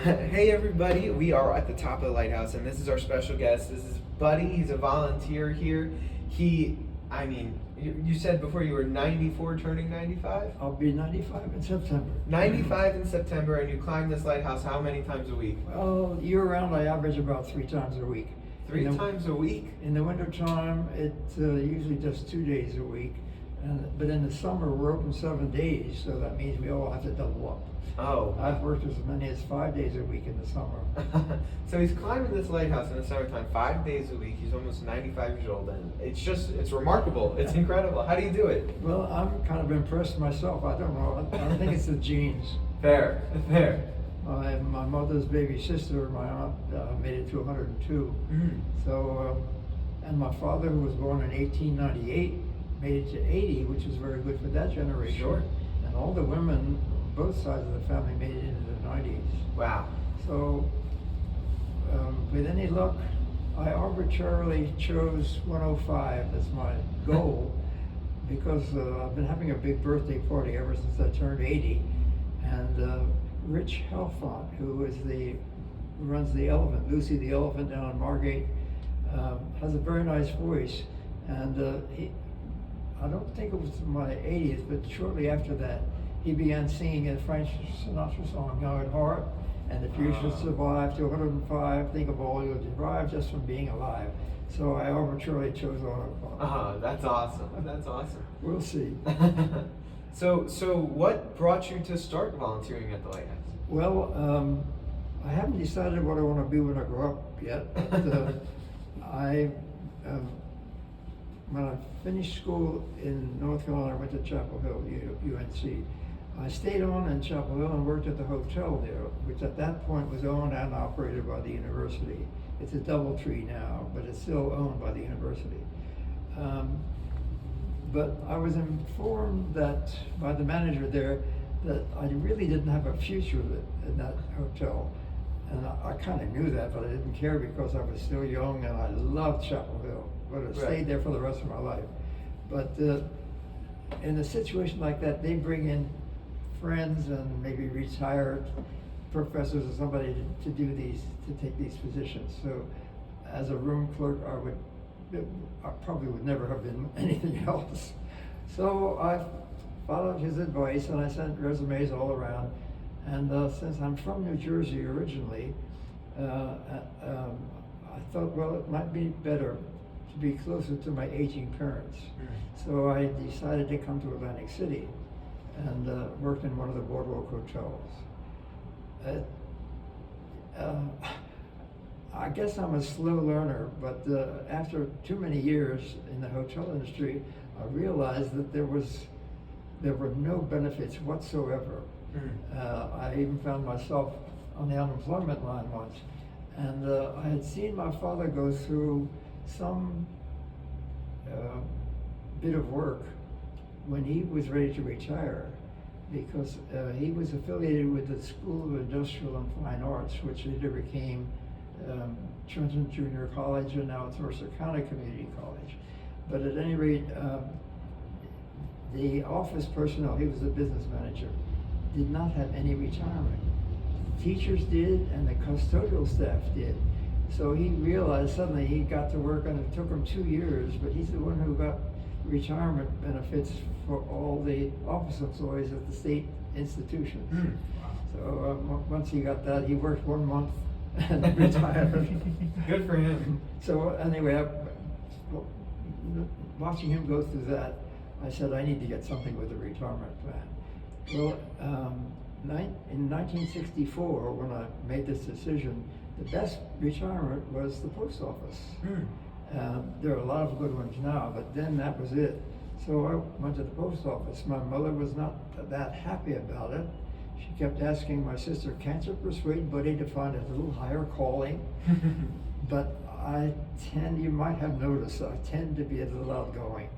Hey everybody, we are at the top of the Lighthouse and this is our special guest. This is Buddy, he's a volunteer here. You said before you were 94 turning 95? I'll be 95 in September. 95 in September, and you climb this lighthouse how many times a week? Well, year-round I average about 3 times a week. Three times a week? In the wintertime, it usually does 2 days a week. But in the summer, we're open 7 days, so that means we all have to double up. Oh. I've worked as many as 5 days a week in the summer. So he's climbing this lighthouse in the summertime 5 days a week. He's almost 95 years old, and it's remarkable. It's incredible. How do you do it? Well, I'm kind of impressed myself. I don't know. I think it's the genes. Fair. My mother's baby sister, my aunt, made it to 102. Mm. So, and my father, who was born in 1898, made it to 80, which is very good for that generation. Sure. And all the women, both sides of the family, made it into the 90s. Wow. So, with any luck, I arbitrarily chose 105 as my goal because I've been having a big birthday party ever since I turned 80. And Rich Helfont, who runs the Elephant, Lucy the Elephant down in Margate, has a very nice voice. And I don't think it was my 80th, but shortly after that, he began singing a Frank Sinatra song, Young at Heart, and if you should survive to 105, think of all you'll derive just from being alive. So I arbitrarily chose 105. That's awesome. That's awesome. We'll see. So what brought you to start volunteering at the Lighthouse? Well, I haven't decided what I want to be when I grow up yet. But, when I finished school in North Carolina, I went to Chapel Hill, UNC. I stayed on in Chapel Hill and worked at the hotel there, which at that point was owned and operated by the university. It's a DoubleTree now, but it's still owned by the university. But I was informed by the manager there that I really didn't have a future in that hotel. And I kind of knew that, but I didn't care because I was still young and I loved Chapel Hill. Would have stayed there for the rest of my life. But in a situation like that, they bring in friends and maybe retired professors or somebody to take these positions. So as a room clerk, I probably would never have been anything else. So I followed his advice and I sent resumes all around. And since I'm from New Jersey originally, I thought, well, it might be better to be closer to my aging parents. So I decided to come to Atlantic City and worked in one of the boardwalk hotels. I guess I'm a slow learner, but after too many years in the hotel industry, I realized that there were no benefits whatsoever. I even found myself on the unemployment line once. And I had seen my father go through some bit of work when he was ready to retire, because he was affiliated with the School of Industrial and Fine Arts, which later became Trenton Junior College, and now it's Mercer County Community College. But at any rate, the office personnel, he was a business manager, did not have any retirement. Teachers did, and the custodial staff did. So he realized suddenly he got to work, and it took him 2 years, but he's the one who got retirement benefits for all the office employees at the state institutions. So once he got that, he worked 1 month and retired. Good for him. So anyway, watching him go through that, I said, I need to get something with a retirement plan. Well, in 1964, when I made this decision, the best retirement was the post office. There are a lot of good ones now, but then that was it. So I went to the post office. My mother was not that happy about it. She kept asking my sister, can't you persuade Buddy to find a little higher calling? But you might have noticed, I tend to be a little outgoing.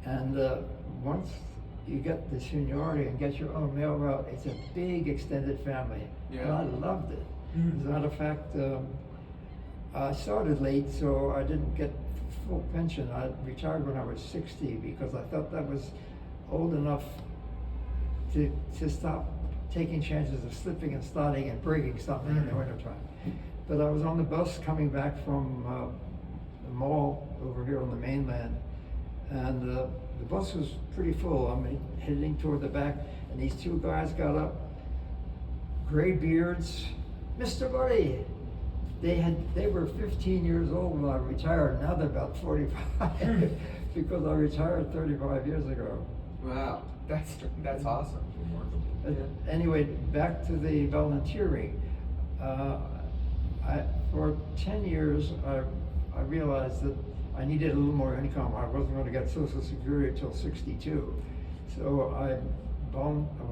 And once you get the seniority and get your own mail route, it's a big extended family. Yeah. And I loved it. As a matter of fact, I started late, so I didn't get full pension. I retired when I was 60 because I thought that was old enough to stop taking chances of slipping and sliding and breaking something in the wintertime. But I was on the bus coming back from the mall over here on the mainland, and the bus was pretty full. I'm heading toward the back, and these two guys got up, gray beards. Mr. Buddy, they were 15 years old when I retired. Now they're about 45 because I retired 35 years ago. Wow, that's awesome. Anyway, back to the volunteering. For 10 years, I realized that I needed a little more income. I wasn't going to get Social Security until 62. So I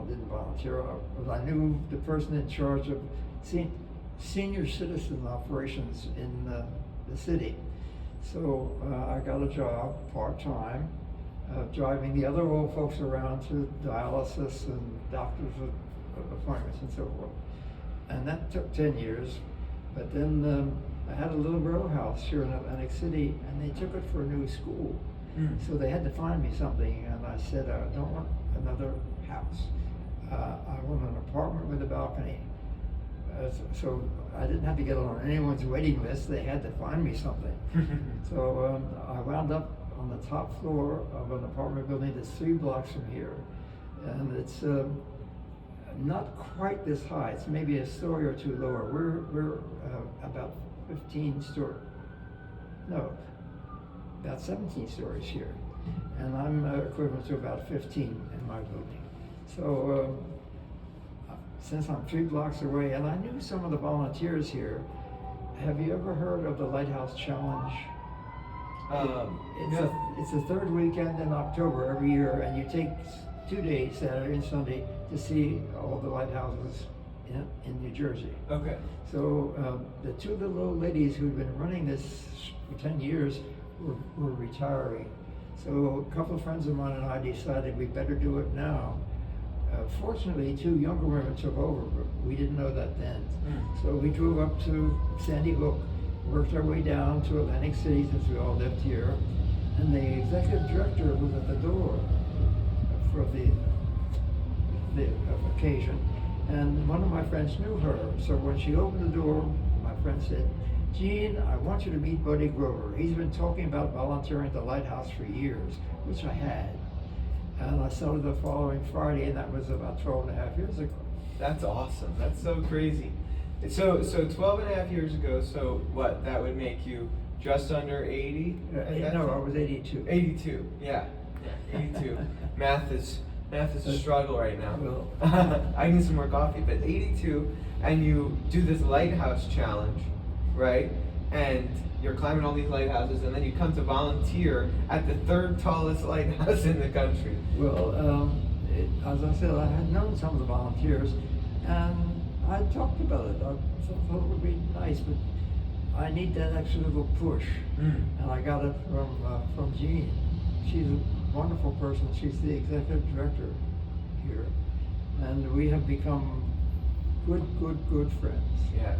didn't volunteer, but I knew the person in charge of senior citizen operations in the city. So I got a job part-time, driving the other old folks around to dialysis and doctor's appointments and so forth. And that took 10 years. But then I had a little row house here in Atlantic City, and they took it for a new school. So they had to find me something, and I said, I don't want another house. I want an apartment with a balcony. So I didn't have to get on anyone's waiting list. They had to find me something. So I wound up on the top floor of an apartment building that's 3 blocks from here. And it's not quite this high. It's maybe a story or two lower. We're about 17 stories here. And I'm equivalent to about 15 in my building. So since I'm 3 blocks away, and I knew some of the volunteers here, have you ever heard of the Lighthouse Challenge? It's the third weekend in October every year, and you take 2 days, Saturday and Sunday, to see all the lighthouses in New Jersey. Okay. So the two little old ladies who'd been running this for 10 years were retiring. So a couple of friends of mine and I decided we better do it now. Fortunately, 2 younger women took over, but we didn't know that then. So we drove up to Sandy Hook, worked our way down to Atlantic City since we all lived here, and the executive director was at the door for the occasion. And one of my friends knew her, so when she opened the door, my friend said, "Gene, I want you to meet Buddy Grover. He's been talking about volunteering at the Lighthouse for years," which I had. And I started the following Friday, and that was about 12 and a half years ago. That's awesome. That's so crazy. So 12 and a half years ago, so what, that would make you just under 80? No, I was 82. 82, yeah. 82. Math is a struggle right now. Well, I need some more coffee, but 82, and you do this lighthouse challenge, right? And you're climbing all these lighthouses, and then you come to volunteer at the 3rd tallest lighthouse in the country. Well, as I said, I had known some of the volunteers, and I talked about it. I thought it would be nice, but I need that extra little push, and I got it from Jean. She's a wonderful person. She's the executive director here, and we have become good friends. Yeah.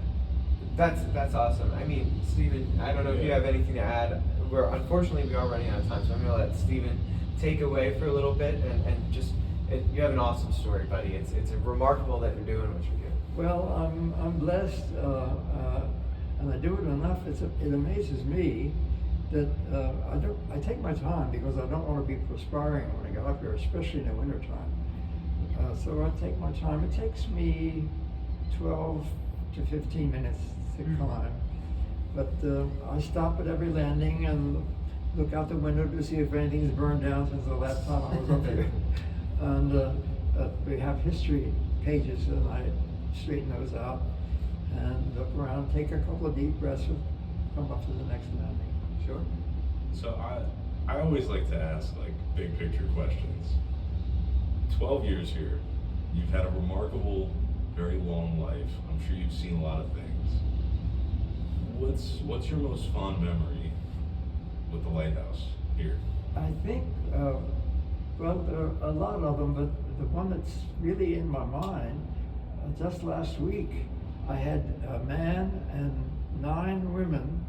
That's awesome. I mean, Stephen, I don't know if you have anything to add. Unfortunately, we are running out of time, so I'm going to let Stephen take away for a little bit, and just, you have an awesome story, buddy. It's remarkable that you're doing what you're doing. Well, I'm blessed, and I do it enough. It amazes me that I take my time, because I don't want to be perspiring when I get up here, especially in the wintertime. So I take my time. It takes me 12 to 15 minutes to climb, but I stop at every landing and look out the window to see if anything's burned down since the last time I was up here. And we have history pages, and I straighten those out and look around, take a couple of deep breaths, and come up to the next landing. Sure. So I always like to ask like big picture questions. 12 years here, you've had a remarkable, very long life. I'm sure you've seen a lot of things. What's your most fond memory with the Lighthouse here? I think, well, there are a lot of them, but the one that's really in my mind, just last week, I had a man and 9 women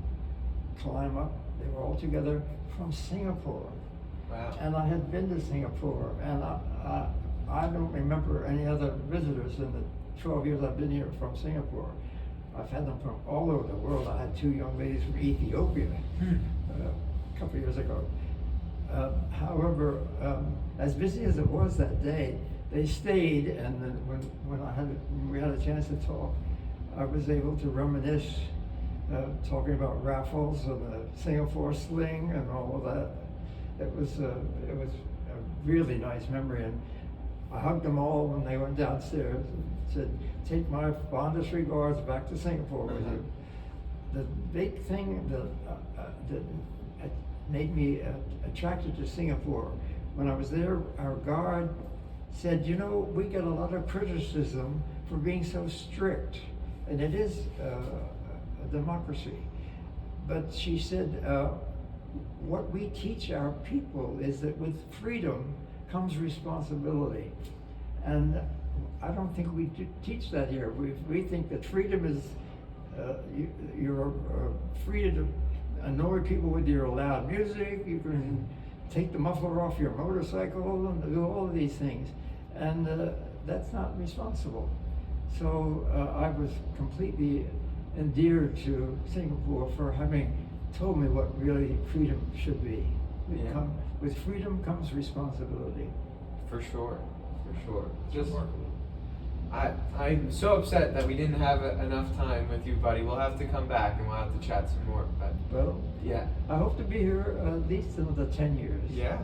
climb up. They were all together from Singapore. Wow. And I had been to Singapore, and I don't remember any other visitors in the 12 years I've been here from Singapore. I've had them from all over the world. I had 2 young ladies from Ethiopia a couple of years ago. However, as busy as it was that day, they stayed, and then when we had a chance to talk, I was able to reminisce, talking about raffles and the Singapore sling and all of that. It was a really nice memory, and I hugged them all when they went downstairs and said, "Take my fondest regards back to Singapore with you." The big thing that made me attracted to Singapore, when I was there, our guard said, "You know, we get a lot of criticism for being so strict, and it is a democracy." But she said, what we teach our people is that with freedom comes responsibility. And I don't think we teach that here. We think that freedom is, you're free to annoy people with your loud music, you can take the muffler off your motorcycle and do all of these things. And that's not responsible. So I was completely endeared to Singapore for having told me what really freedom should be. Yeah. With freedom comes responsibility. For sure. It's Just, remarkable. I'm so upset that we didn't have enough time with you, buddy. We'll have to come back and we'll have to chat some more. But Well, yeah, I hope to be here at least another 10 years. yeah,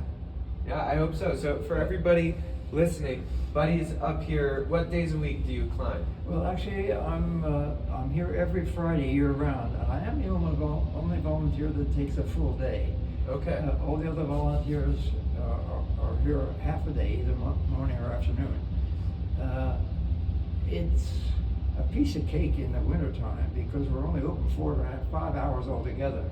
I hope so. So for everybody listening, Buddy's up here. What days a week do you climb? Well, actually, I'm here every Friday year round, and I am the only volunteer that takes a full day. Okay. All the other volunteers are here half a day, either morning or afternoon. It's a piece of cake in the wintertime because we're only open 5 hours altogether.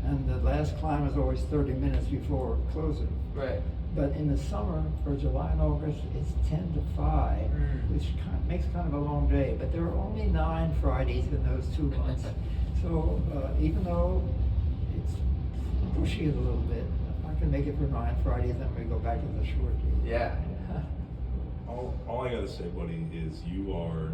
And the last climb is always 30 minutes before closing. Right. But in the summer, for July and August, it's 10 to 5, which makes kind of a long day. But there are only 9 Fridays in those 2 months. So even though it's pushing it a little bit, I can make it for 9 Fridays, then we go back to the short day. Yeah. All I gotta say, buddy, is you are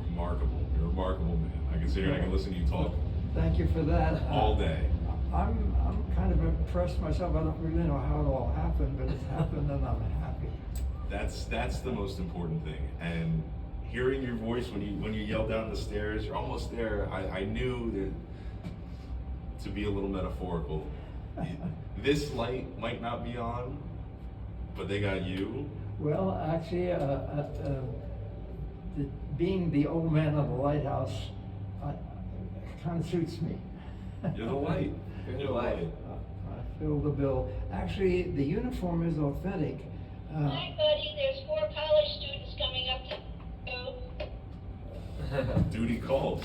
remarkable. You're a remarkable man. I can sit here and I can listen to you talk Thank you for that. all day. I'm kind of impressed myself. I don't really know how it all happened, but it's happened and I'm happy. That's the most important thing. And hearing your voice when you yelled down the stairs, you're almost there. I knew that, to be a little metaphorical, this light might not be on, but they got you. Well, actually, being the old man of the lighthouse kind of suits me. You're the light. You're the light. I fill the bill. Actually, the uniform is authentic. Hi, buddy. There's 4 college students coming up to go. Duty calls.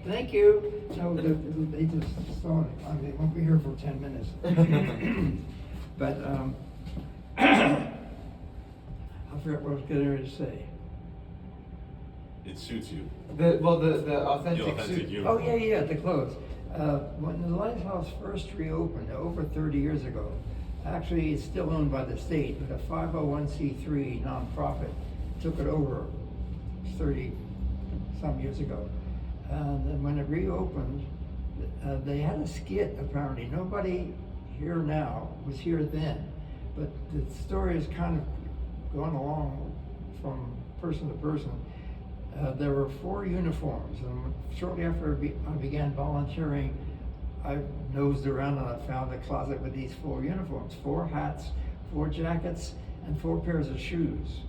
Thank you. No, they just started. I mean, they won't be here for 10 minutes. But I forgot what I was getting ready to say. It suits you. The authentic The authentic suit. uniform. Oh, yeah, the clothes. When the Lighthouse first reopened over 30 years ago, actually it's still owned by the state, but a 501c3 nonprofit took it over 30 some years ago. And then when it reopened, they had a skit apparently. Nobody here now was here then, but the story has kind of gone along from person to person. There were 4 uniforms, and shortly after I began volunteering, I nosed around and I found a closet with these 4 uniforms: 4 hats, 4 jackets, and 4 pairs of shoes.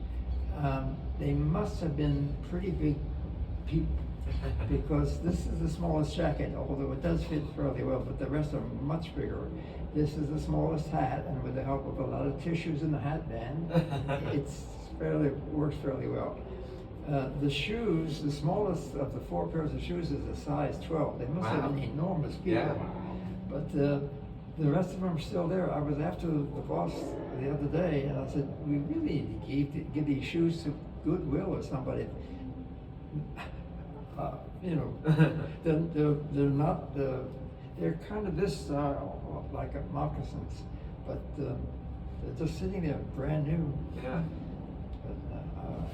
They must have been pretty big people, because this is the smallest jacket, although it does fit fairly well, but the rest are much bigger. This is the smallest hat, and with the help of a lot of tissues in the hat band, works fairly well. The shoes, the smallest of the 4 pairs of shoes is a size 12. They must have been enormous people. Yeah. But the rest of them are still there. I was after the boss the other day, and I said, we really need to give these shoes to Goodwill or somebody. They're not, they're kind of this style, like moccasins, but They're just sitting there, brand new. Yeah. But,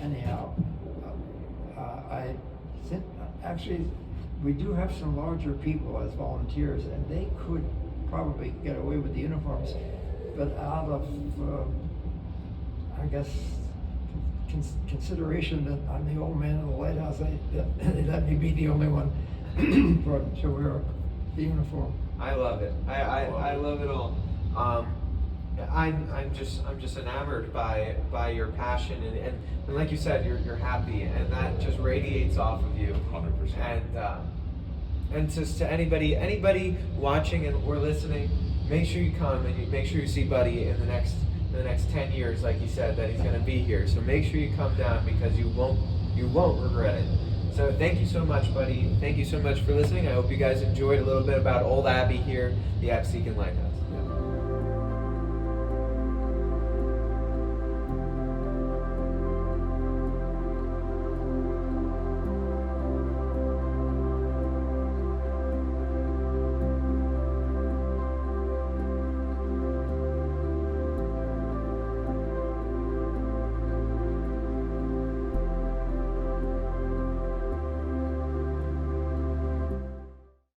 anyhow, I think actually we do have some larger people as volunteers, and they could probably get away with the uniforms, but out of I guess consideration that I'm the old man of the Lighthouse, they let me be the only one to wear the uniform. I love it. I love it all. I'm just enamored by your passion and like you said, you're happy, and that just radiates off of you. 100%. And just to anybody watching or listening, make sure you come and make sure you see Buddy in the next 10 years, like he said that he's going to be here. So make sure you come down, because you won't regret it. So thank you so much, Buddy. Thank you so much for listening. I hope you guys enjoyed a little bit about Old Abbey here, the Absecon Lighthouse.